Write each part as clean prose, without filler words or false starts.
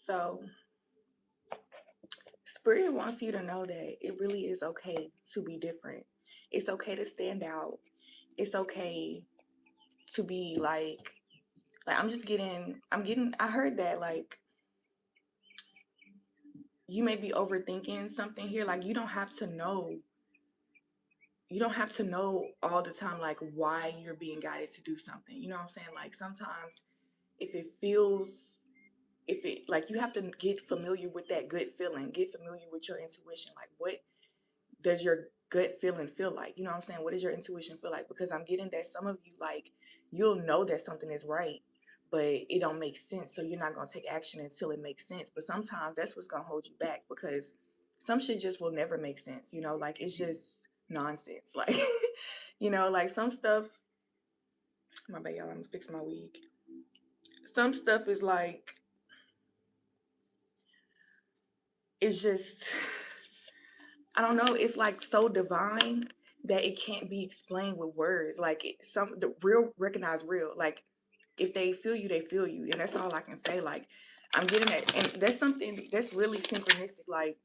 So, Spirit wants you to know that it really is okay to be different. It's okay to stand out. It's okay to be like I heard that like you may be overthinking something here. Like you don't have to know all the time like why you're being guided to do something. You know what I'm saying? Like sometimes if it feels if it like you have to get familiar with that good feeling, get familiar with your intuition. Like what does your gut feeling feel like? You know what I'm saying? What does your intuition feel like? Because I'm getting that some of you like you'll know that something is right, but it don't make sense. So you're not gonna take action until it makes sense. But sometimes that's what's gonna hold you back because some shit just will never make sense. Like it's just nonsense. Like like some stuff. My bad, y'all. I'm gonna fix my wig. Some stuff is like it's just I don't know, it's like so divine that it can't be explained with words. Like the real recognize real. Like if they feel you, they feel you, and that's all I can say. Like I'm getting that, and that's something that's really synchronistic. Like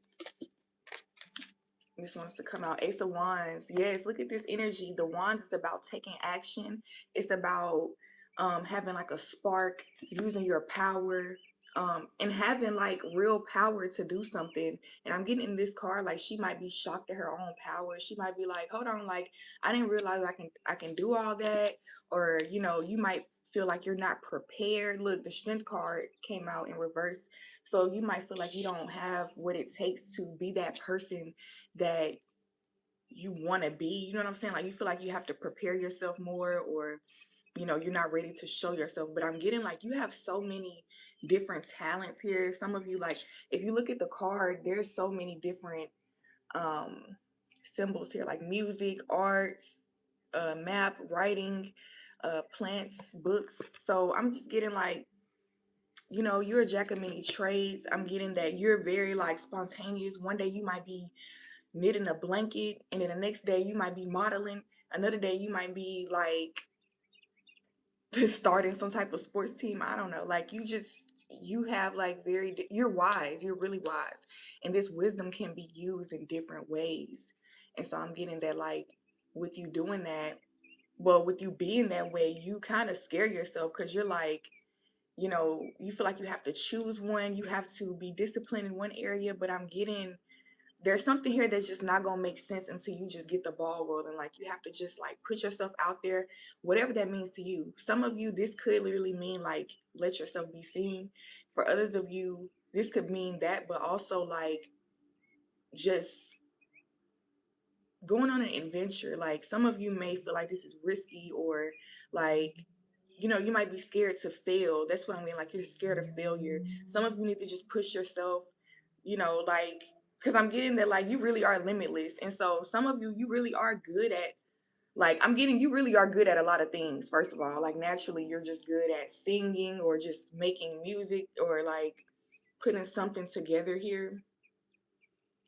this wants to come out. Ace of Wands. Yes, look at this energy. The Wands is about taking action. It's about having like a spark, using your power, and having like real power to do something. And I'm getting in this card like she might be shocked at her own power. She might be like, hold on, like I didn't realize I can do all that. Or you might feel like you're not prepared. Look, the Strength card came out in reverse. So you might feel like you don't have what it takes to be that person that you want to be. You know what I'm saying? Like you feel like you have to prepare yourself more, or you're not ready to show yourself. But I'm getting like you have so many different talents here. Some of you, like if you look at the card, there's so many different um symbols here, like music, arts, map, writing, plants, books. So I'm just getting like you're a jack of many trades. I'm getting that you're very like spontaneous. One day you might be knitting a blanket, and then the next day you might be modeling. Another day you might be like just starting some type of sports team. I don't know. Like you have like you're wise. You're really wise, and this wisdom can be used in different ways. And so I'm getting that like with you doing that, well, with you being that way, you kind of scare yourself because you're like you feel like you have to choose one. You have to be disciplined in one area, but I'm getting there's something here that's just not gonna make sense until you just get the ball rolling. Like you have to just like put yourself out there, whatever that means to you. Some of you, this could literally mean like let yourself be seen. For others of you, this could mean that, but also like just going on an adventure. Like some of you may feel like this is risky, or like you might be scared to fail. That's what I mean. Like you're scared of failure. Some of you need to just push yourself, like because I'm getting that like you really are limitless. And so some of you really are good at like I'm getting you really are good at a lot of things. First of all, like naturally you're just good at singing or just making music or like putting something together here.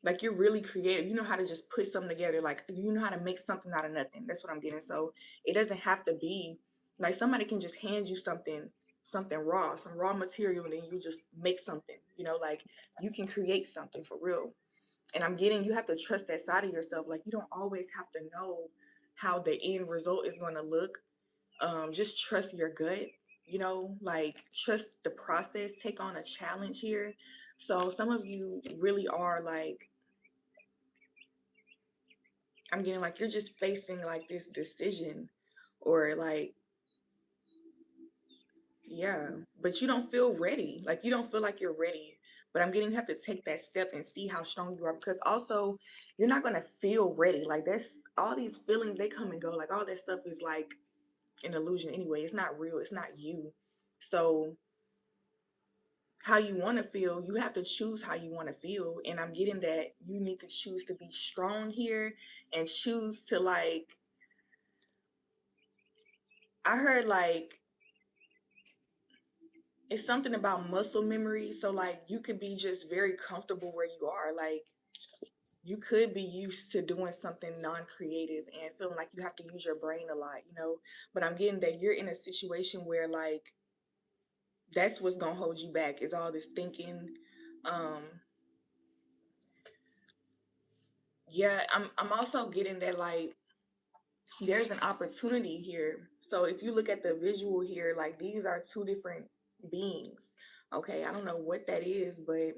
Like you're really creative. You know how to just put something together. Like you know how to make something out of nothing. That's what I'm getting. So it doesn't have to be like somebody can just hand you something raw, some raw material, and then you just make something. Like you can create something for real. And I'm getting you have to trust that side of yourself. Like you don't always have to know how the end result is going to look. Just trust your gut. Like trust the process. Take on a challenge here. So some of you really are like I'm getting like you're just facing like this decision or like, yeah, but you don't feel ready. Like you don't feel like you're ready. But I'm getting you have to take that step and see how strong you are because also you're not going to feel ready. Like that's all these feelings, they come and go. Like all that stuff is like an illusion anyway. It's not real. It's not you. So how you want to feel, you have to choose how you want to feel. And I'm getting that you need to choose to be strong here and choose to like, I heard like it's something about muscle memory. So like you could be just very comfortable where you are. Like you could be used to doing something non-creative and feeling like you have to use your brain a lot. But I'm getting that you're in a situation where like That's what's gonna hold you back, is all this thinking. Um, yeah, I'm also getting that, like, there's an opportunity here. So if you look at the visual here, like, these are two different beings. Okay, I don't know what that is, but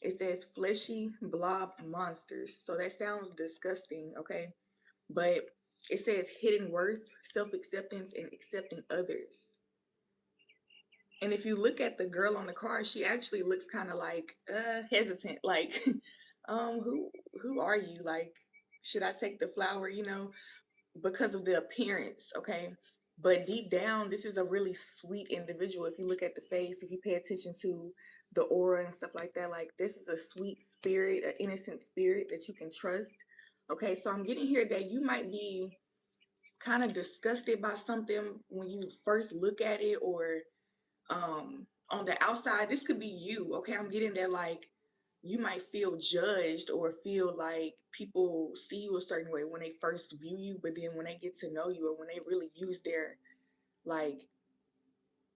it says fleshy blob monsters. So that sounds disgusting, okay? But it says hidden worth, self acceptance, and accepting others. And if you look at the girl on the card, she actually looks kind of like hesitant, like, who are you? Like, should I take the flower? Because of the appearance, okay? But deep down, this is a really sweet individual. If you look at the face, if you pay attention to the aura and stuff like that, like, this is a sweet spirit, an innocent spirit that you can trust. Okay, so I'm getting here that you might be kind of disgusted by something when you first look at it, or on the outside. This could be you, okay? I'm getting that, like, you might feel judged or feel like people see you a certain way when they first view you, but then when they get to know you, or when they really use their, like,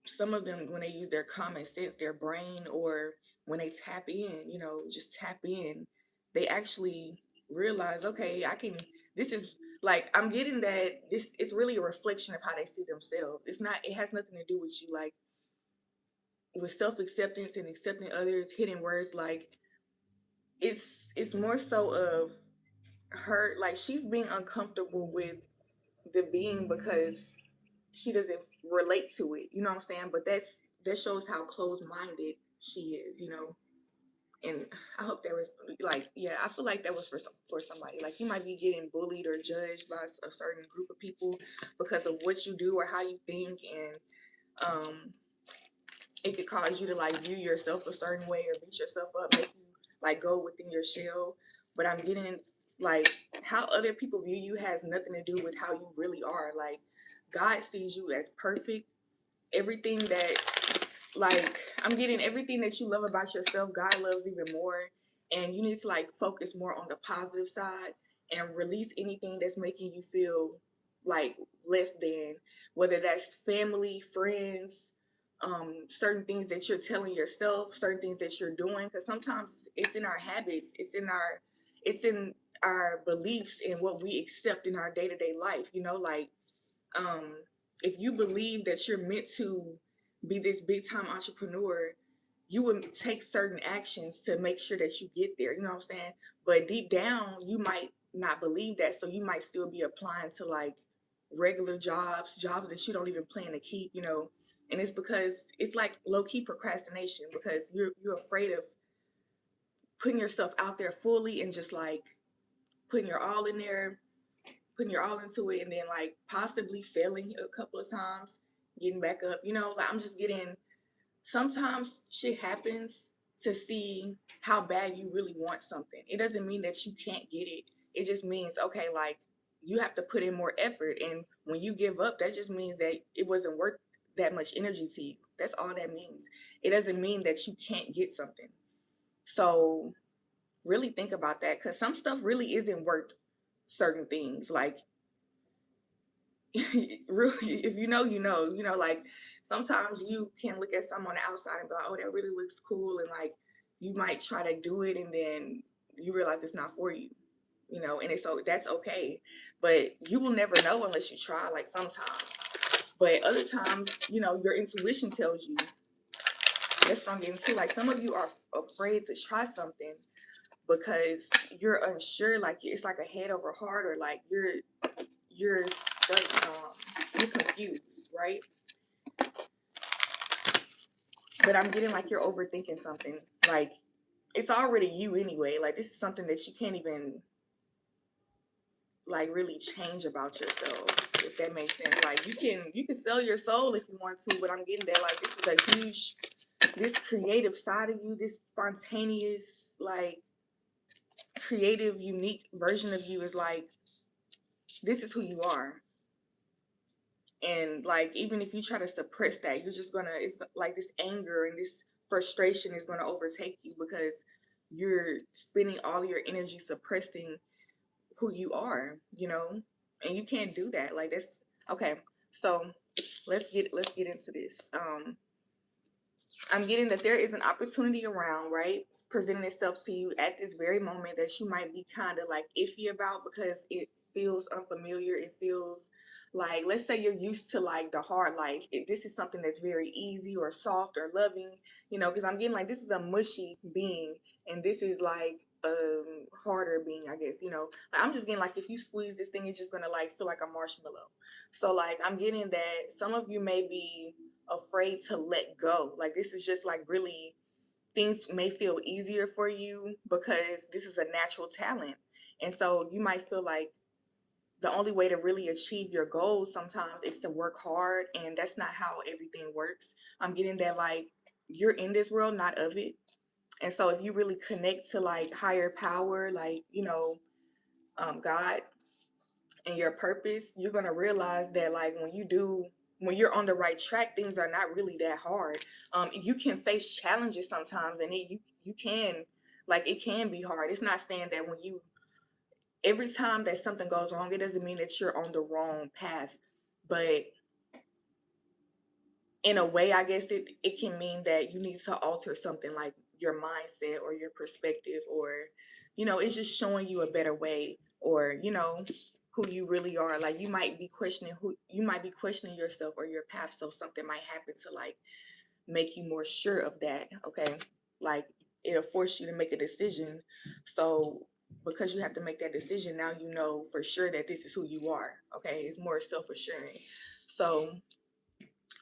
some of them, when they use their common sense, their brain, or when they tap in, just tap in, they actually realize, okay, I can, this is, like, I'm getting that this is really a reflection of how they see themselves. It has nothing to do with you. Like, with self-acceptance and accepting others, hidden worth, like, it's more so of her, like, she's being uncomfortable with the being because she doesn't relate to it, you know what I'm saying? But that shows how closed-minded she is. And I hope that was, like, yeah, I feel like that was for somebody. Like, you might be getting bullied or judged by a certain group of people because of what you do or how you think, and um it could cause you to, like, view yourself a certain way or beat yourself up, make you, like, go within your shell. But I'm getting, like, how other people view you has nothing to do with how you really are. Like, God sees you as perfect. Everything that, like, I'm getting everything that you love about yourself, God loves even more. And you need to, like, focus more on the positive side and release anything that's making you feel like less than, whether that's family, friends, certain things that you're telling yourself, certain things that you're doing. Because sometimes it's in our habits, it's in our beliefs and what we accept in our day-to-day life, like, um, if you believe that you're meant to be this big time entrepreneur, you would take certain actions to make sure that you get there. You know what I'm saying? But deep down, you might not believe that. So you might still be applying to, like, regular jobs that you don't even plan to keep. And it's because it's like low key procrastination, because you're afraid of putting yourself out there fully and just, like, putting your all in there, putting your all into it, and then, like, possibly failing a couple of times, getting back up. Like, I'm just getting, sometimes shit happens to see how bad you really want something. It doesn't mean that you can't get it. It just means, okay, like, you have to put in more effort. And when you give up, that just means that it wasn't worth that much energy to you. That's all that means. It doesn't mean that you can't get something. So really think about that, because some stuff really isn't worth certain things. Like, really, if you know, like, sometimes you can look at someone on the outside and be like, oh, that really looks cool, and, like, you might try to do it, and then you realize it's not for you. And it's, so that's okay, but you will never know unless you try, like, sometimes. But other times, your intuition tells you. That's what I'm getting to. Like, some of you are afraid to try something because you're unsure, like, it's like a head over heart, or like you're stuck, you're confused, right? But I'm getting like you're overthinking something. Like, it's already you anyway. Like, this is something that you can't even, like, really change about yourself, if that makes sense. Like, you can sell your soul if you want to, but I'm getting that, like, this is a huge, this creative side of you, this spontaneous, like, creative, unique version of you is, like, this is who you are. And, like, even if you try to suppress that, you're just gonna, it's like this anger and this frustration is gonna overtake you, because you're spending all your energy suppressing who you are. And you can't do that. Like, that's okay. So let's get into this. I'm getting that there is an opportunity around, right? Presenting itself to you at this very moment that you might be kind of like iffy about because it feels unfamiliar. It feels like, let's say you're used to like the hard life. This is something that's very easy or soft or loving, because I'm getting like this is a mushy being and this is like harder being, I guess, Like, I'm just getting like if you squeeze this thing, it's just gonna like feel like a marshmallow. So like I'm getting that some of you may be afraid to let go. Like this is just like really things may feel easier for you because this is a natural talent. And so you might feel like the only way to really achieve your goals sometimes is to work hard and that's not how everything works. I'm getting that like you're in this world, not of it. And so if you really connect to like higher power, like, God and your purpose, you're gonna realize that like when you're on the right track, things are not really that hard. You can face challenges sometimes, and you can like it can be hard. It's not saying that when you every time that something goes wrong, it doesn't mean that you're on the wrong path, but in a way, I guess it can mean that you need to alter something like your mindset or your perspective, or it's just showing you a better way, or who you really are. Like you might be questioning yourself or your path, so something might happen to like make you more sure of that. Okay, like it'll force you to make a decision. So because you have to make that decision, now you know for sure that this is who you are. Okay, it's more self-assuring. So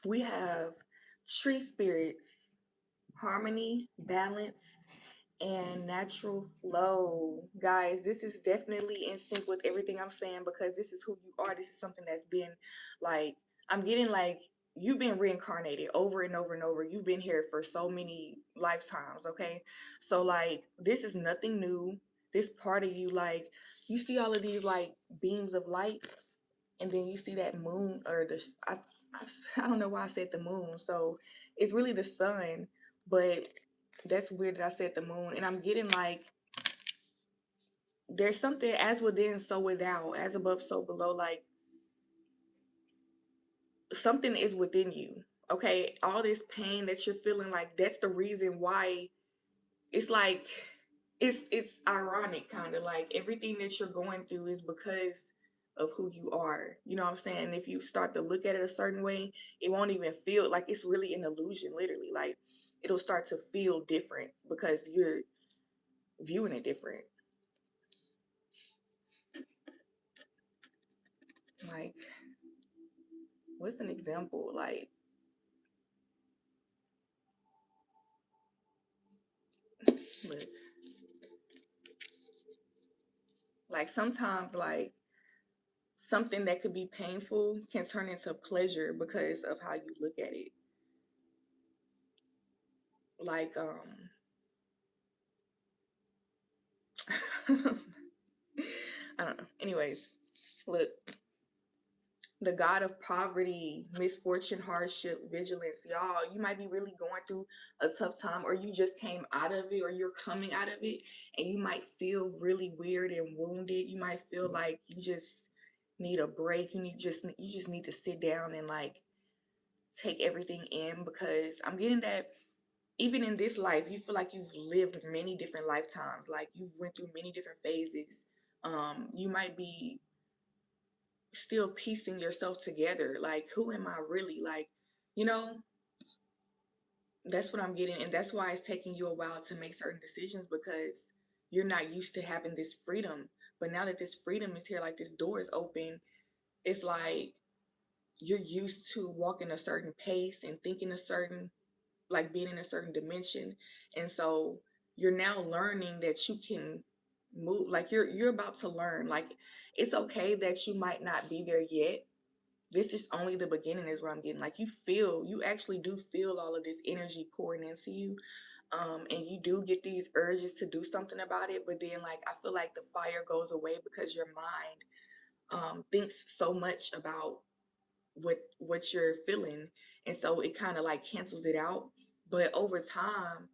we have tree spirits, harmony, balance, and natural flow. Guys, this is definitely in sync with everything I'm saying because this is who you are. This is something that's been like, I'm getting like, you've been reincarnated over and over and over. You've been here for so many lifetimes, okay? So, like, this is nothing new. This part of you, like, you see all of these, like, beams of light and then you see that moon or I don't know why I said the moon. So it's really the sun, but that's weird that I said the moon. And I'm getting like there's something as within, so without, as above, so below. Like something is within you. Okay, all this pain that you're feeling, like that's the reason why. It's like it's ironic, kind of like everything that you're going through is because of who you are. You know what I'm saying? And if you start to look at it a certain way, it won't even feel like it's really an illusion. Literally, like it'll start to feel different because you're viewing it different. Like, what's an example? Look, like sometimes like something that could be painful can turn into pleasure because of how you look at it. Like I don't know. Anyways, look, the God of poverty, misfortune, hardship, vigilance, y'all, you might be really going through a tough time, or you just came out of it, or you're coming out of it, and you might feel really weird and wounded. You might feel like you just need a break. You just need to sit down and like take everything in because I'm getting that even in this life, you feel like you've lived many different lifetimes, like you've went through many different phases. You might be still piecing yourself together, like who am I really, like, you know that's what I'm getting, and that's why it's taking you a while to make certain decisions because you're not used to having this freedom. But now that this freedom is here, like this door is open, it's like you're used to walking a certain pace and thinking a certain, like being in a certain dimension. And so you're now learning that you can move, like you're about to learn, like it's okay that you might not be there yet. This is only the beginning, is what I'm getting. Like you actually do feel all of this energy pouring into you. And you do get these urges to do something about it, but then like I feel like the fire goes away because your mind thinks so much about what you're feeling, and so it kind of like cancels it out. But over time,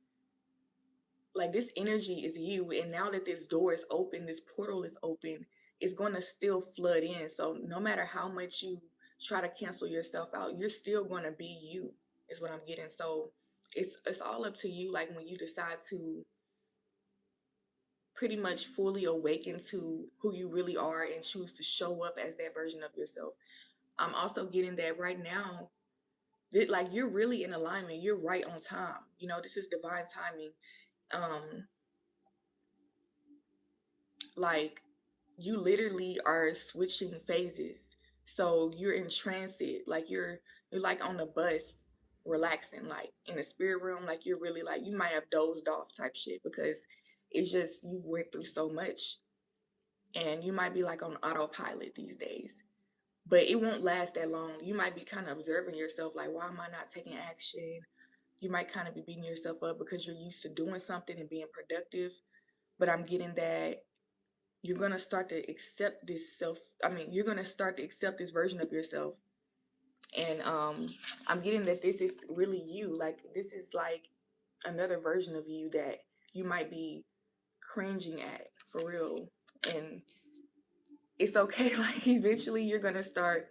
like this energy is you, and now that this door is open, this portal is open, it's going to still flood in. So no matter how much you try to cancel yourself out, you're still going to be you, is what I'm getting. So it's all up to you, like when you decide to pretty much fully awaken to who you really are and choose to show up as that version of yourself. I'm also getting that right now that like you're really in alignment, you're right on time, you know, this is divine timing. um like you literally are switching phases, so you're in transit, like you're like on the bus relaxing, like in the spirit realm, like you're really like you might have dozed off type shit because it's just you went through so much, and you might be like on autopilot these days, but it won't last that long. You might be kind of observing yourself like, why am I not taking action? You might kind of be beating yourself up because you're used to doing something and being productive. But I'm getting that you're going to start to accept this self. I mean, you're going to start to accept this version of yourself. And I'm getting that this is really you. Like, this is like another version of you that you might be cringing at for real. And it's okay. Like, eventually you're going to start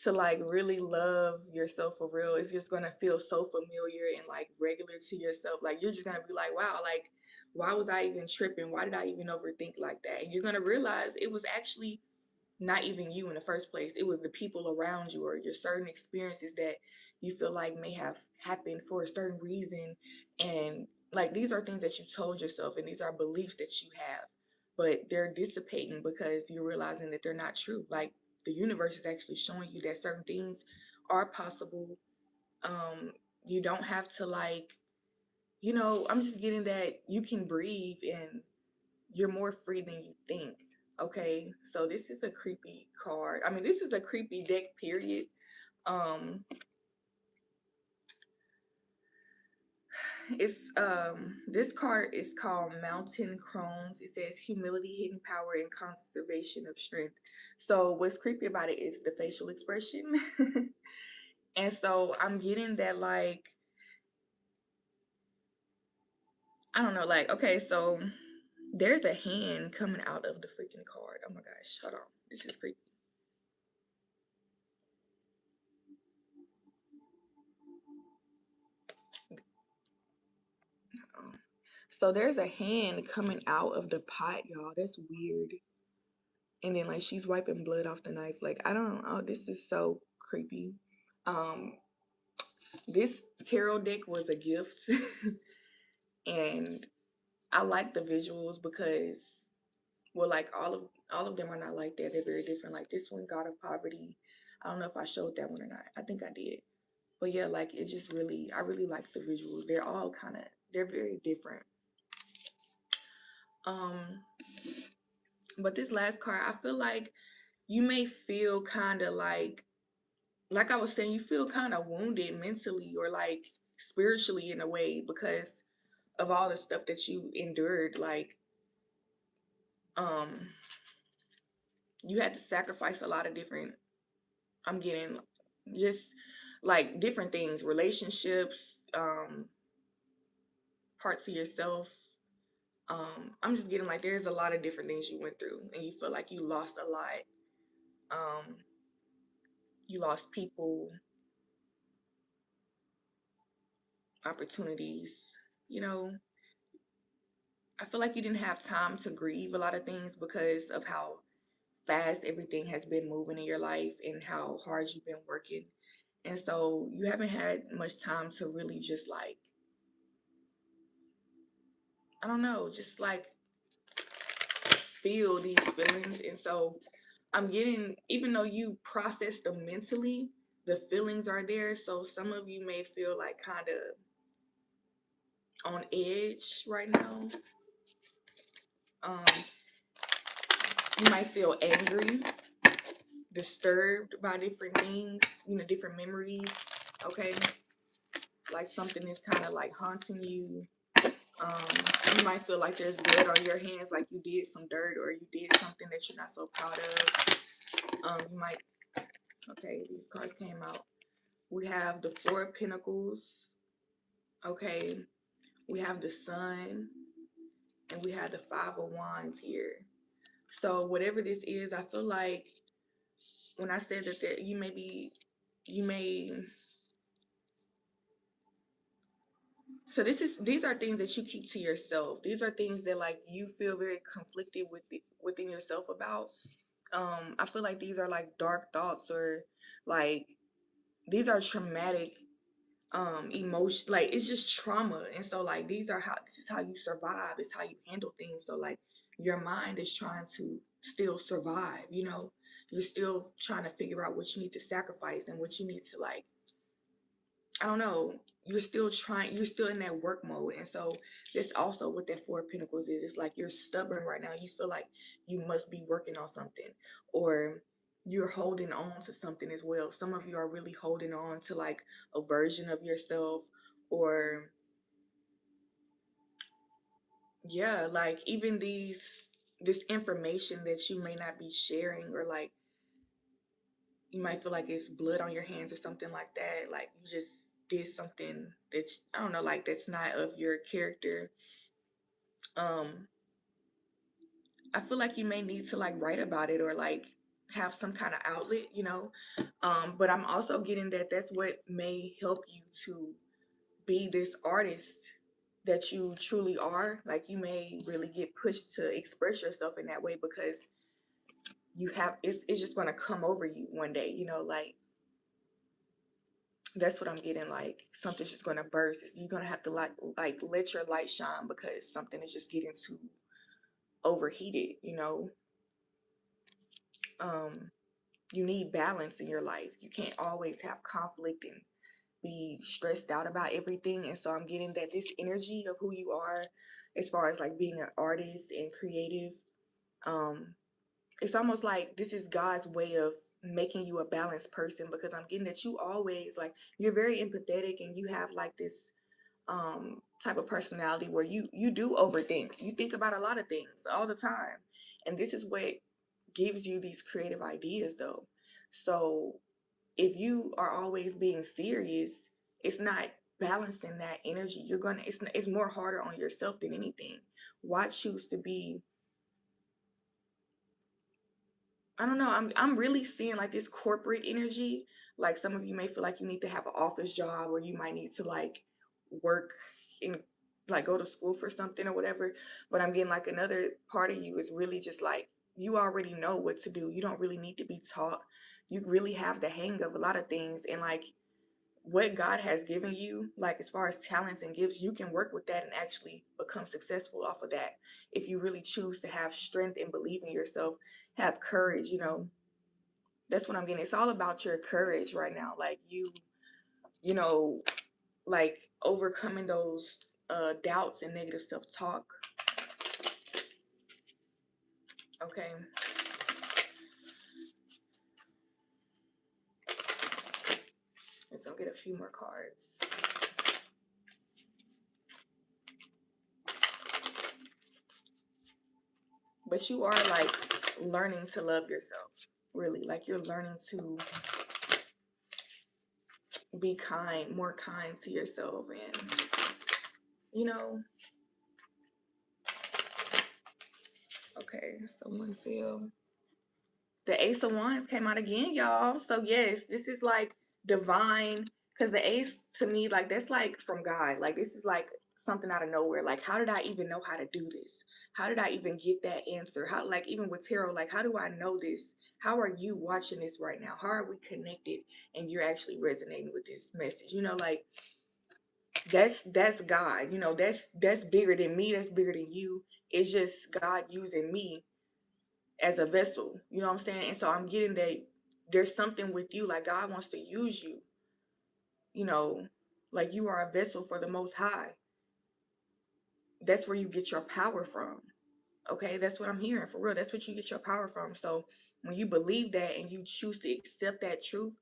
to like really love yourself for real. It's just gonna feel so familiar and like regular to yourself. Like you're just gonna be like, wow, like why was I even tripping? Why did I even overthink like that? And you're gonna realize it was actually not even you in the first place. It was the people around you or your certain experiences that you feel like may have happened for a certain reason. And like these are things that you told yourself and these are beliefs that you have, but they're dissipating because you're realizing that they're not true. Like the universe is actually showing you that certain things are possible. Um, you don't have to like, you know, I'm just getting that you can breathe and you're more free than you think. Okay, so this is a creepy card. I mean, this is a creepy deck, period. Um, this card is called Mountain Crones. It says humility, hidden power, and conservation of strength. So what's creepy about it is the facial expression. And so I'm getting that like I don't know, like okay, so there's a hand coming out of the freaking card. Oh my gosh, hold on. This is creepy. Oh. So there's a hand coming out of the pot, y'all. That's weird. And then like she's wiping blood off the knife. Like I don't oh, this is so creepy. Um this tarot deck was a gift. And I like the visuals because well like all of them are not like that. They're very different. Like this one, God of Poverty. I don't know if I showed that one or not. I think I did. But yeah, like it just really I really like the visuals. They're all kind of they're very different. Um but this last card, I feel like you may feel kind of like I was saying, you feel kind of wounded mentally or like spiritually in a way because of all the stuff that you endured. Like um you had to sacrifice a lot of different I'm getting just like different things, relationships, parts of yourself. I'm just getting like there's a lot of different things you went through and you feel like you lost a lot. Um, you lost people, opportunities, you know. I feel like you didn't have time to grieve a lot of things because of how fast everything has been moving in your life and how hard you've been working. And so you haven't had much time to really just like, I don't know, just like feel these feelings. And so I'm getting, even though you process them mentally, the feelings are there. So some of you may feel like kind of on edge right now. Um, you might feel angry, disturbed by different things, you know, different memories. Okay. Like something is kind of like haunting you. Um, you might feel like there's blood on your hands, like you did some dirt or you did something that you're not so proud of. You might, okay, these cards came out. We have the Four of Pentacles. Okay. We have the Sun. And we have the Five of Wands here. So whatever this is, I feel like when I said that you may So these are things that you keep to yourself. These are things that like you feel very conflicted within yourself about. I feel like these are like dark thoughts, or like these are traumatic emotion, like it's just trauma. And so like this is how you survive, it's how you handle things. So like your mind is trying to still survive, you know, you're still trying to figure out what you need to sacrifice and what you need to like, I don't know, you're still in that work mode. And so that's also what that Four of Pentacles is. It's like you're stubborn right now. You feel like you must be working on something, or you're holding on to something as well. Some of you are really holding on to like a version of yourself, or yeah, like even this information that you may not be sharing, or like you might feel like it's blood on your hands or something like that. Like you just did something that I don't know, like that's not of your character. Um, I feel like you may need to like write about it, or like have some kind of outlet, you know. But I'm also getting that that's what may help you to be this artist that you truly are. Like you may really get pushed to express yourself in that way, because you have it's just gonna come over you one day, you know, like that's what I'm getting. Like something's just gonna burst. You're gonna have to like let your light shine, because something is just getting too overheated, you know. Um, you need balance in your life. You can't always have conflict and be stressed out about everything. And so I'm getting that this energy of who you are, as far as like being an artist and creative, um, it's almost like this is God's way of making you a balanced person, because I'm getting that you always like you're very empathetic, and you have like this type of personality where you do overthink. You think about a lot of things all the time. And this is what gives you these creative ideas though. So if you are always being serious, it's not balancing that energy. You're gonna it's more harder on yourself than anything. Why choose to be, I don't know. I'm really seeing like this corporate energy. Like some of you may feel like you need to have an office job, or you might need to like work in, like go to school for something or whatever. But I'm getting like another part of you is really just like you already know what to do. You don't really need to be taught. You really have the hang of a lot of things, and like what God has given you, like as far as talents and gifts, you can work with that and actually become successful off of that. If you really choose to have strength and believe in yourself, have courage, you know, that's what I'm getting. It's all about your courage right now. Like you know, like overcoming those doubts and negative self-talk. Okay. Let's go get a few more cards. But you are like learning to love yourself. Really. Like you're learning to be kind, more kind to yourself, and you know, okay, so one feel. The Ace of Wands came out again, y'all. So yes, this is like divine, because the Ace to me, like that's like from God. Like this is like something out of nowhere. Like how did I even know how to do this? How did I even get that answer? How, like even with tarot, like how do I know this? How are you watching this right now? How are we connected and you're actually resonating with this message? You know, like that's God. You know, that's bigger than me, that's bigger than you. It's just God using me as a vessel. You know what I'm saying? And so I'm getting that there's something with you, like God wants to use you, you know, like you are a vessel for the Most High. That's where you get your power from. Okay, that's what I'm hearing for real. That's what you get your power from. So when you believe that and you choose to accept that truth,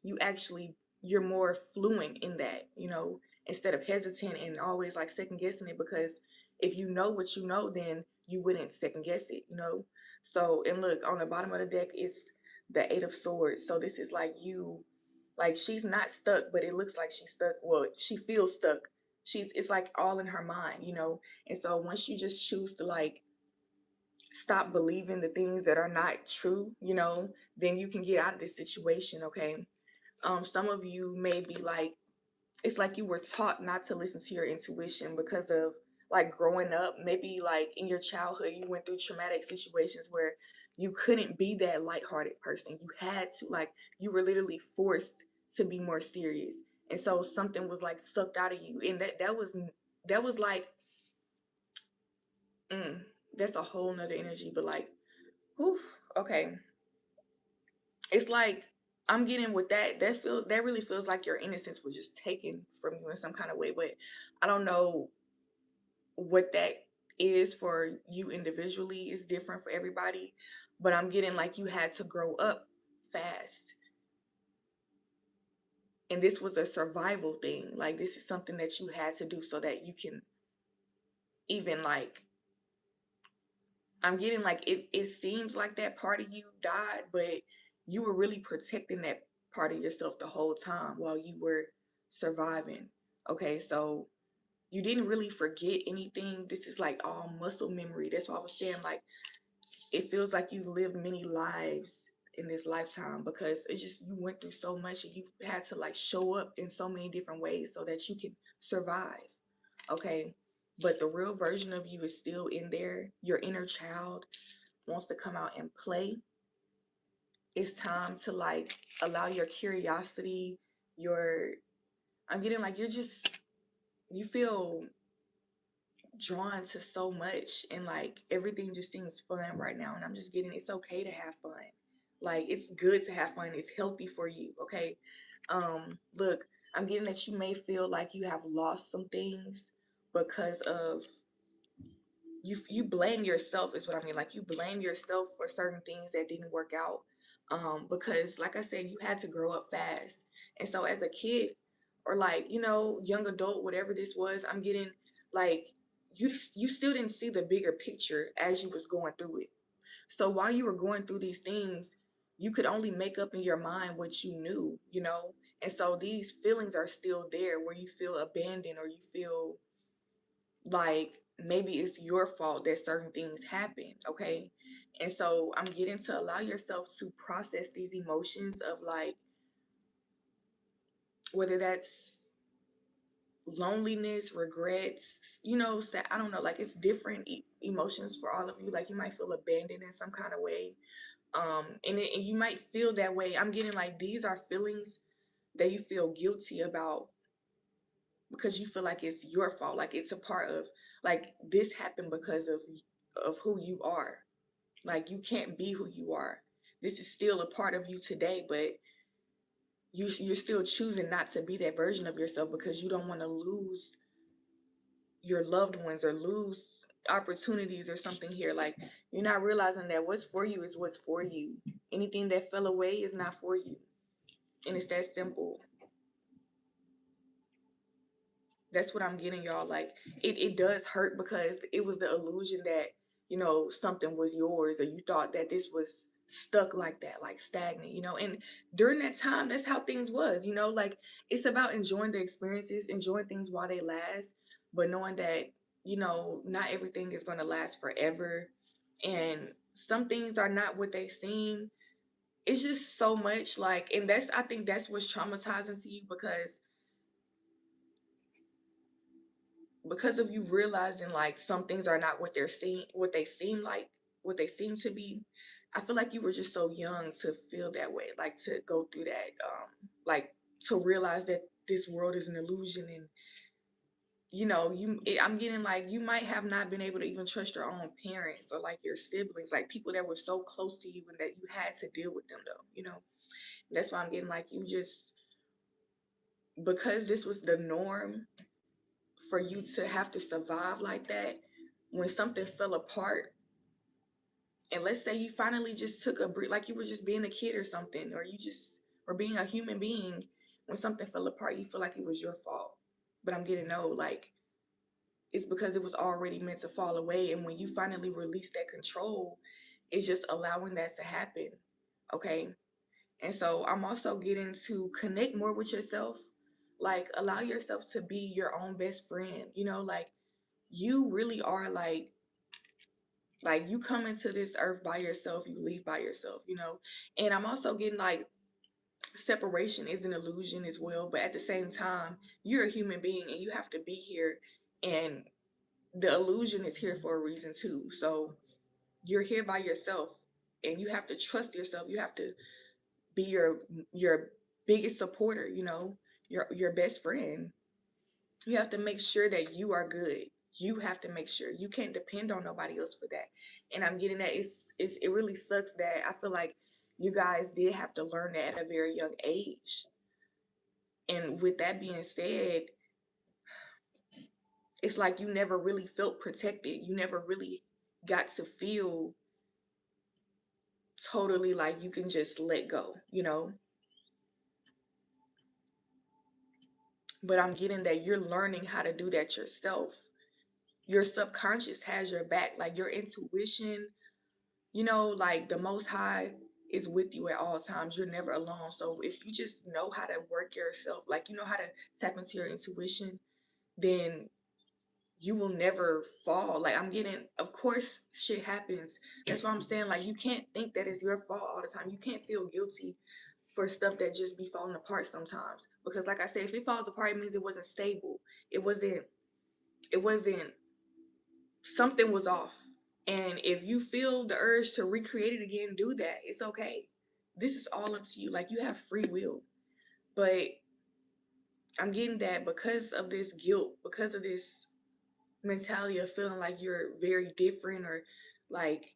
you actually you're more fluent in that, you know, instead of hesitant and always like second guessing it. Because if you know what you know, then you wouldn't second guess it, you know. So and look, on the bottom of the deck is the Eight of Swords. So this is like you, like she's not stuck, but it looks like she's stuck. Well, she feels stuck. She's it's like all in her mind, you know. And so once you just choose to like stop believing the things that are not true, you know, then you can get out of this situation, okay? Some of you may be like it's like you were taught not to listen to your intuition because of like growing up, maybe like in your childhood you went through traumatic situations where you couldn't be that lighthearted person. You had to, like, you were literally forced to be more serious. And so something was like sucked out of you, and that was like, mm, that's a whole nother energy. But like, whew, okay, it's like I'm getting with that. That really feels like your innocence was just taken from you in some kind of way. But I don't know what that is for you individually. Is different for everybody. But I'm getting like you had to grow up fast, and this was a survival thing. Like this is something that you had to do so that you can even like. I'm getting like it seems like that part of you died, but you were really protecting that part of yourself the whole time while you were surviving. Okay, so you didn't really forget anything. This is like all muscle memory. That's why I was saying, like, it feels like you've lived many lives in this lifetime, because it's just you went through so much and you've had to like show up in so many different ways so that you can survive. Okay, but the real version of you is still in there. Your inner child wants to come out and play. It's time to like allow your curiosity, your, I'm getting like you're just, you feel drawn to so much, and like everything just seems fun right now, and I'm just getting it's okay to have fun. Like it's good to have fun. It's healthy for you, okay? Look, I'm getting that you may feel like you have lost some things because of, you blame yourself is what I mean. Like you blame yourself for certain things that didn't work out. Because like I said, you had to grow up fast. And so as a kid, or like, young adult, whatever this was, I'm getting like you still didn't see the bigger picture as you was going through it. So while you were going through these things, you could only make up in your mind what you knew. And so these feelings are still there where you feel abandoned, or you feel like maybe it's your fault that certain things happen, okay? And so I'm getting to allow yourself to process these emotions of like, whether that's loneliness, regrets, I don't know, like it's different emotions for all of you. Like you might feel abandoned in some kind of way, and you might feel that way. I'm getting like these are feelings that you feel guilty about because you feel like it's your fault, like it's a part of, like this happened because of who you are. Like you can't be who you are. This is still a part of you today, but you're still choosing not to be that version of yourself because you don't want to lose your loved ones or lose opportunities or something here. Like you're not realizing that what's for you is what's for you. Anything that fell away is not for you. And it's that simple. That's what I'm getting, y'all. Like it does hurt because it was the illusion that, something was yours, or you thought that this was stuck like that, like stagnant. And during that time, that's how things was. Like it's about enjoying the experiences, enjoying things while they last, but knowing that, not everything is gonna last forever. And some things are not what they seem. It's just so much like, and I think that's what's traumatizing to you, because of you realizing like some things are not what they seem like, what they seem to be. I feel like you were just so young to feel that way, like to go through that, like to realize that this world is an illusion. And I'm getting like you might have not been able to even trust your own parents or like your siblings, like people that were so close to you and that you had to deal with them though. That's why I'm getting like you just, because this was the norm for you to have to survive like that. When something fell apart, and let's say you finally just took a break, like you were just being a kid or something, or you just were being a human being, when something fell apart you feel like it was your fault. But I'm getting no, like it's because it was already meant to fall away. And when you finally release that control, it's just allowing that to happen. Okay. And so I'm also getting to connect more with yourself. Like allow yourself to be your own best friend. Like you really are like you come into this earth by yourself, you leave by yourself. And I'm also getting like separation is an illusion as well, but at the same time, you're a human being and you have to be here, and the illusion is here for a reason too. So you're here by yourself, and you have to trust yourself. You have to be your biggest supporter, your best friend. You have to make sure that you are good. You have to make sure. You can't depend on nobody else for that. And I'm getting that it really sucks that I feel like you guys did have to learn that at a very young age. And with that being said, it's like you never really felt protected. You never really got to feel totally like you can just let go. But I'm getting that you're learning how to do that yourself. Your subconscious has your back, like your intuition, like the Most High is with you at all times. You're never alone. So if you just know how to work yourself, like you know how to tap into your intuition, then you will never fall. Like I'm getting, of course, shit happens. That's why I'm saying, like, you can't think that it's your fault all the time. You can't feel guilty for stuff that just be falling apart sometimes. Because like I said, if it falls apart, it means it wasn't stable. It wasn't something was off. And if you feel the urge to recreate it again, do that. It's okay. This is all up to you. Like you have free will. But I'm getting that because of this guilt, because of this mentality of feeling like you're very different, or like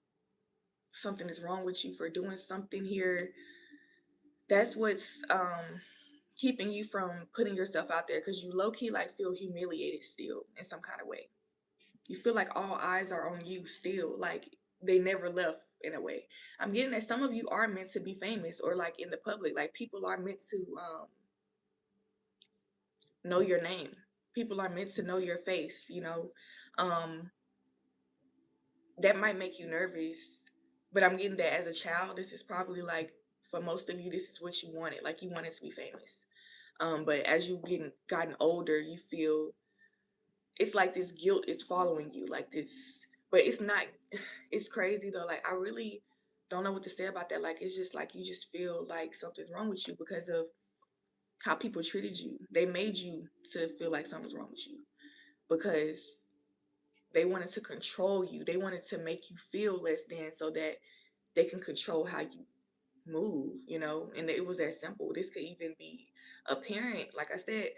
something is wrong with you for doing something here. That's what's keeping you from putting yourself out there, because you low-key like feel humiliated still in some kind of way. You feel like all eyes are on you still, like they never left in a way. I'm getting that some of you are meant to be famous or like in the public. Like people are meant to know your name. People are meant to know your face. Um that might make you nervous, but I'm getting that as a child, this is probably like for most of you, this is what you wanted. Like you wanted to be famous. But as you gotten older, you feel it's like this guilt is following you, like this, but it's not. It's crazy though. Like I really don't know what to say about that. Like it's just like you just feel like something's wrong with you because of how people treated you. They made you to feel like something's wrong with you because they wanted to control you. They wanted to make you feel less than so that they can control how you move. And it was that simple. This could even be a parent, like I said.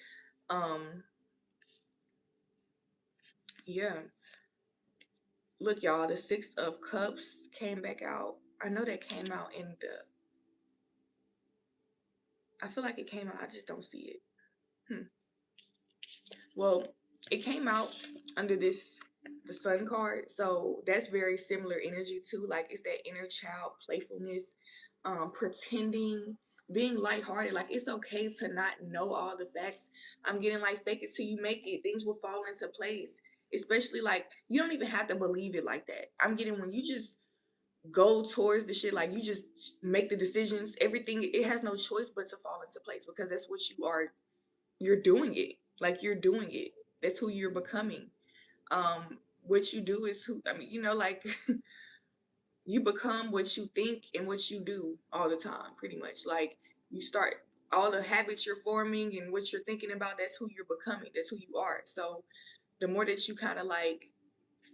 Yeah. Look, y'all, the Six of Cups came back out. I know that came out in I feel like it came out, I just don't see it. Hmm. Well, it came out under the Sun card, so that's very similar energy too. Like it's that inner child playfulness, pretending, being lighthearted. Like it's okay to not know all the facts. I'm getting like fake it till you make it. Things will fall into place. Especially like you don't even have to believe it like that. I'm getting when you just go towards the shit, like you just make the decisions, everything, it has no choice but to fall into place because that's what you are. You're doing it. Like you're doing it. That's who you're becoming. What you do is who, I mean, like you become what you think and what you do all the time, pretty much. Like you start all the habits you're forming and what you're thinking about, that's who you're becoming. That's who you are. So the more that you kind of like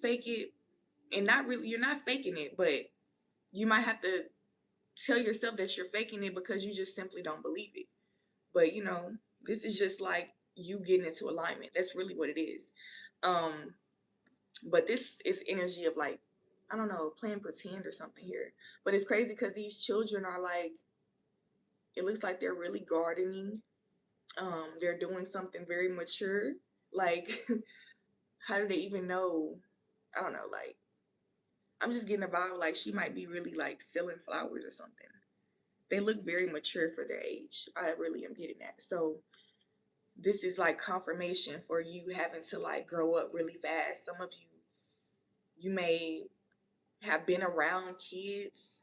fake it, and not really, you're not faking it, but you might have to tell yourself that you're faking it because you just simply don't believe it. But this is just like you getting into alignment. That's really what it is. Um, but this is energy of like, I don't know, playing pretend or something here. But it's crazy because these children are like, it looks like they're really gardening. They're doing something very mature. Like, how do they even know? I don't know. Like, I'm just getting a vibe like she might be really like selling flowers or something. They look very mature for their age. I really am getting that. So this is like confirmation for you having to like grow up really fast. Some of you may have been around kids,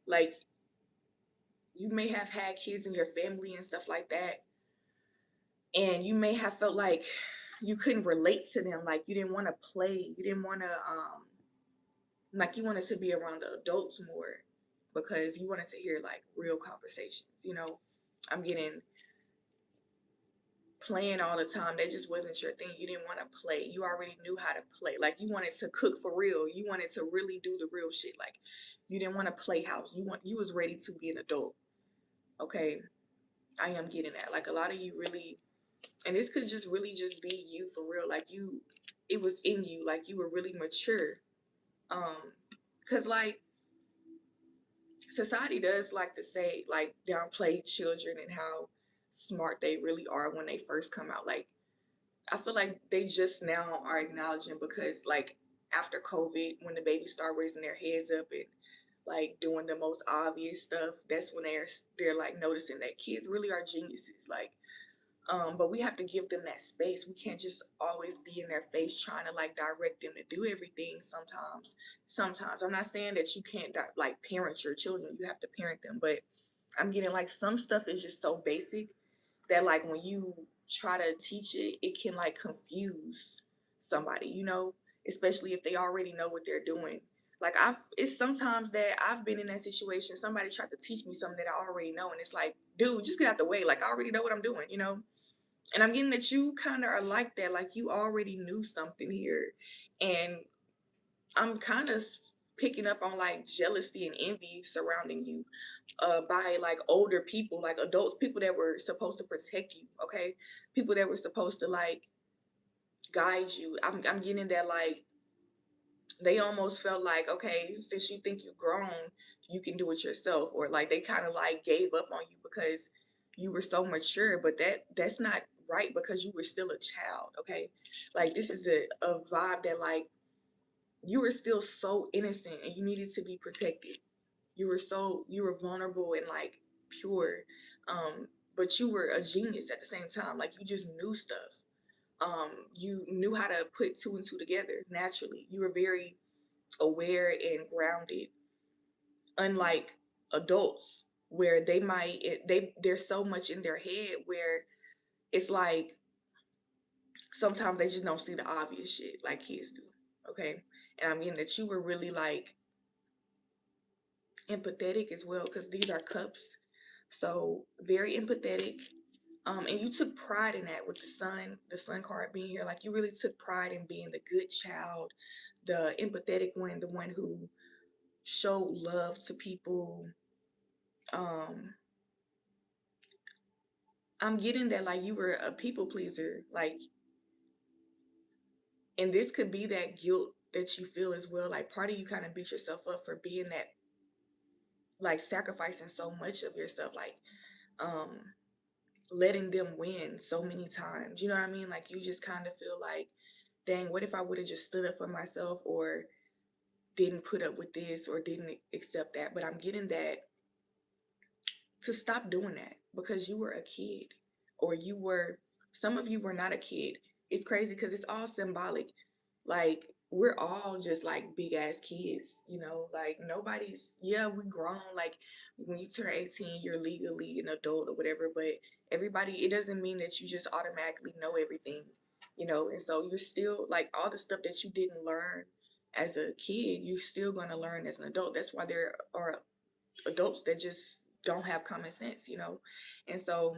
like you may have had kids in your family and stuff like that, and you may have felt like you couldn't relate to them, like you didn't want to play, you didn't want to like you wanted to be around the adults more because you wanted to hear like real conversations. I'm getting playing all the time. That just wasn't your thing. You didn't want to play. You already knew how to play. Like you wanted to cook for real. You wanted to really do the real shit. Like you didn't want to play house. You was ready to be an adult. Okay. I am getting that. Like a lot of you really, and this could just really just be you for real. Like you, it was in you. Like you were really mature. Cause like society does like to say like downplay children and how smart they really are when they first come out. Like I feel like they just now are acknowledging because like after COVID, when the babies start raising their heads up and like doing the most obvious stuff, that's when they're like noticing that kids really are geniuses. Like, but we have to give them that space. We can't just always be in their face trying to like direct them to do everything. Sometimes I'm not saying that you can't like parent your children. You have to parent them, but I'm getting like some stuff is just so basic that like when you try to teach it, it can like confuse somebody, especially if they already know what they're doing. Like it's sometimes that I've been in that situation. Somebody tried to teach me something that I already know, and it's like, dude, just get out the way. Like I already know what I'm doing. And I'm getting that you kind of are like that. Like you already knew something here, and I'm kind of picking up on like jealousy and envy surrounding you by like older people, like adults, people that were supposed to protect you, okay? People that were supposed to like guide you. I'm getting that like they almost felt like, okay, since you think you've grown, you can do it yourself, or like they kind of like gave up on you because you were so mature, but that's not right because you were still a child, okay? Like this is a vibe that like you were still so innocent and you needed to be protected. You were vulnerable and like pure, but you were a genius at the same time. Like you just knew stuff. You knew how to put two and two together naturally. You were very aware and grounded, unlike adults where there's so much in their head where it's like sometimes they just don't see the obvious shit like kids do. Okay. And I mean that you were really like empathetic as well because these are cups. So very empathetic. And you took pride in that with the sun card being here. Like you really took pride in being the good child, the empathetic one, the one who showed love to people. Um, I'm getting that like you were a people pleaser, like, and this could be that guilt that you feel as well. Like part of you kind of beat yourself up for being that, like sacrificing so much of yourself, like um letting them win so many times. You know what I mean? Like you just kind of feel like, dang, what if I would have just stood up for myself or didn't put up with this or didn't accept that? But I'm getting that to stop doing that because you were a kid or some of you were not a kid. It's crazy because it's all symbolic. Like we're all just like big ass kids. Like nobody's, yeah, we grown. Like when you turn 18, you're legally an adult or whatever, but everybody, it doesn't mean that you just automatically know everything. And so you're still like all the stuff that you didn't learn as a kid, you're still going to learn as an adult. That's why there are adults that just don't have common sense. And so,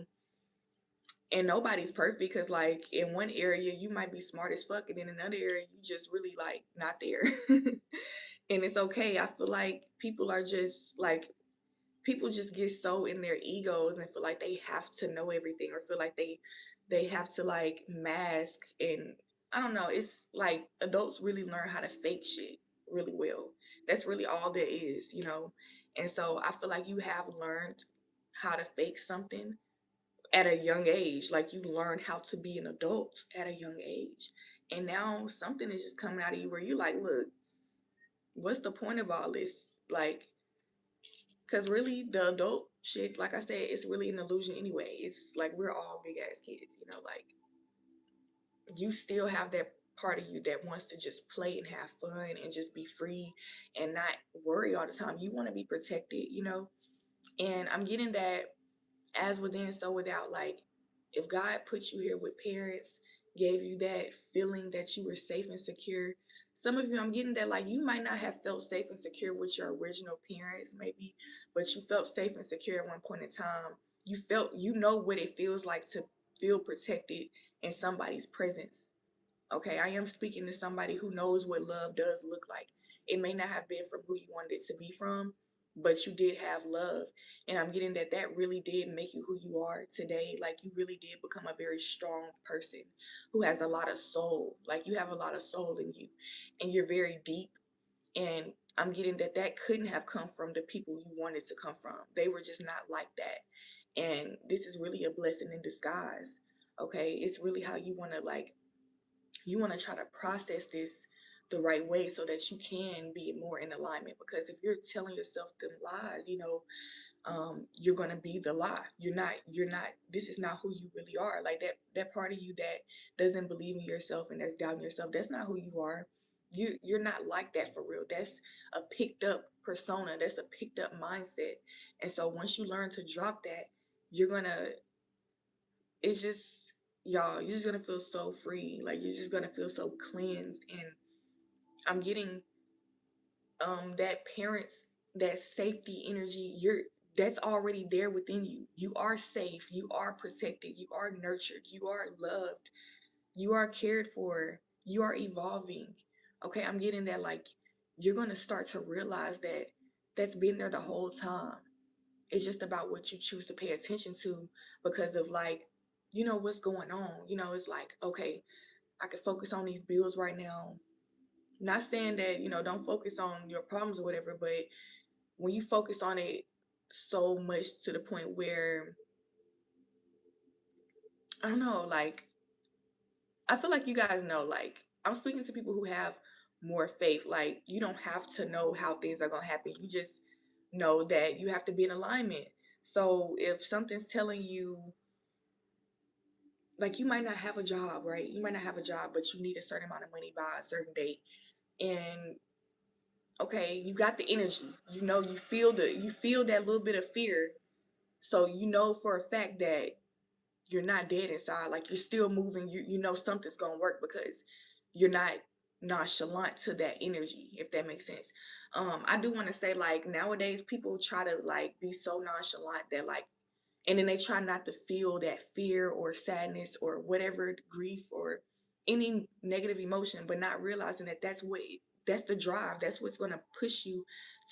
and nobody's perfect because like in one area you might be smart as fuck and in another area you just really like not there. And it's okay. I feel like people just get so in their egos and feel like they have to know everything or feel like they have to like mask. And I don't know, it's like adults really learn how to fake shit really well. That's really all there is. And so I feel like you have learned how to fake something at a young age. Like you learn how to be an adult at a young age, and now something is just coming out of you where you're like, look, what's the point of all this? Like, because really, the adult shit, like I said, it's really an illusion anyway. It's like we're all big ass kids. Like you still have that part of you that wants to just play and have fun and just be free and not worry all the time. You want to be protected. And I'm getting that as within, so without. Like, if God put you here with parents, gave you that feeling that you were safe and secure. Some of you, I'm getting that, like, you might not have felt safe and secure with your original parents, maybe, but you felt safe and secure at one point in time you know what it feels like to feel protected in somebody's presence. Okay, I am speaking to somebody who knows what love does look like. It may not have been from who you wanted it to be from, but you did have love. And I'm getting that that really did make you who you are today. Like you really did become a very strong person who has a lot of soul. Like you have a lot of soul in you and you're very deep. And I'm getting that that couldn't have come from the people you wanted to come from. They were just not like that. And this is really a blessing in disguise. Okay, it's really how you want to like you want to try to process this the right way so that you can be more in alignment, because if you're telling yourself them lies, you're going to be the lie. You're not this is not who you really are. Like that part of you that doesn't believe in yourself and that's doubting yourself, that's not who you are. You're not like that for real. That's a picked up persona, that's a picked up mindset. And so once you learn to drop that, you're going to it's just y'all, you're just gonna feel so free. Like you're just gonna feel so cleansed. And I'm getting that parents, that safety energy, that's already there within you. You are safe, you are protected, you are nurtured, you are loved, you are cared for, you are evolving. Okay, I'm getting that like you're gonna start to realize that that's been there the whole time. It's just about what you choose to pay attention to because of like, what's going on. It's like, okay, I can focus on these bills right now. Not saying that, don't focus on your problems or whatever, but when you focus on it so much to the point where, I don't know, like, I feel like you guys know, like, I'm speaking to people who have more faith. Like, you don't have to know how things are going to happen. You just know that you have to be in alignment. So if something's telling you, like, you might not have a job, right? You might not have a job, but you need a certain amount of money by a certain date. And okay, you got the energy. You feel that little bit of fear. So you know for a fact that you're not dead inside. Like you're still moving. You know something's gonna work because you're not nonchalant to that energy, if that makes sense. I do want to say like nowadays people try to like be so nonchalant that like, and then they try not to feel that fear or sadness or whatever, grief or any negative emotion, but not realizing that that's the drive, that's what's going to push you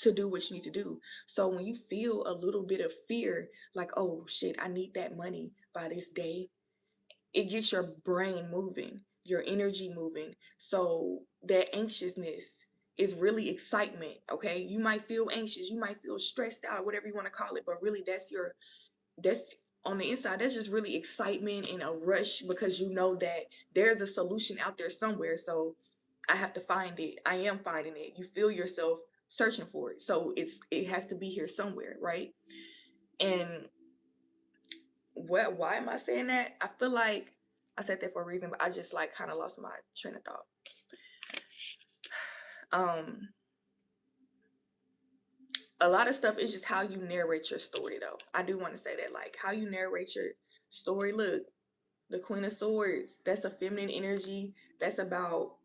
to do what you need to do. So when you feel a little bit of fear, like, oh shit, I need that money by this day, it gets your brain moving, your energy moving. So that anxiousness is really excitement. Okay, you might feel anxious, you might feel stressed out, whatever you want to call it, but really that's on the inside, that's just really excitement and a rush because you know that there's a solution out there somewhere. So I have to find it. I am finding it. You feel yourself searching for it. So it has to be here somewhere, right? And why am I saying that? I feel like I said that for a reason, but I just like kind of lost my train of thought. Um a lot of stuff is just how you narrate your story though. I do want to say that like how you narrate your story. Look, the Queen of Swords, that's a feminine energy. That's about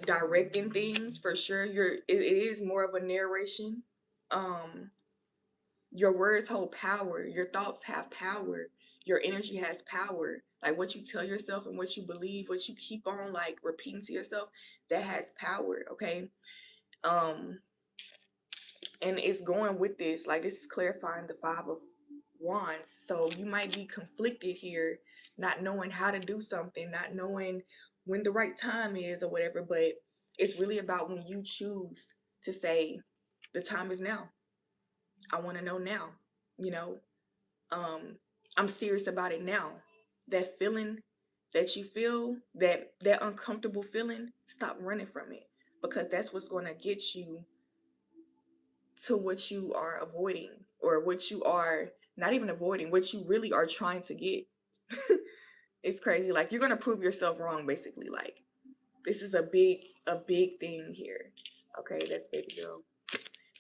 directing things for sure. It is more of a narration. Um, your words hold power. Your thoughts have power. Your energy has power. Like what you tell yourself and what you believe, what you keep on like repeating to yourself, that has power. Okay. Um, and it's going with this, like this is clarifying the 5 of Wands. So you might be conflicted here, not knowing how to do something, not knowing when the right time is or whatever, but it's really about when you choose to say the time is now. I want to know now. you know um I'm serious about it now. That feeling that you feel, that uncomfortable feeling, stop running from it, because that's what's going to get you to what you are avoiding, or what you are not even avoiding, what you really are trying to get. It's crazy. Like you're gonna prove yourself wrong, basically. Like this is a big thing here. Okay, that's baby girl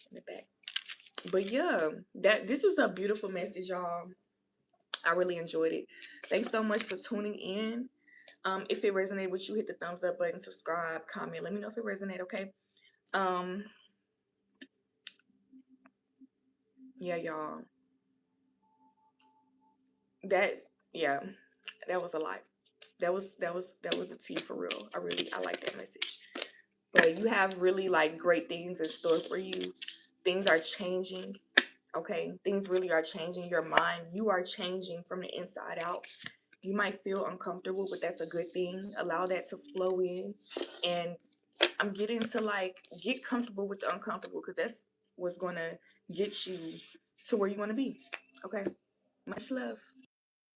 in the back. But yeah, that this was a beautiful message, y'all. I really enjoyed it. Thanks so much for tuning in. If it resonated with you, hit the thumbs up button, subscribe, comment. Let me know if it resonated. Okay. Um, yeah, y'all. That, yeah, that was a lot. That was the tea for real. I like that message. But you have really like great things in store for you. Things are changing. Okay, things really are changing. Your mind, you are changing from the inside out. You might feel uncomfortable, but that's a good thing. Allow that to flow in. And I'm getting to like get comfortable with the uncomfortable, because that's what's gonna get you to where you want to be. Okay, much love.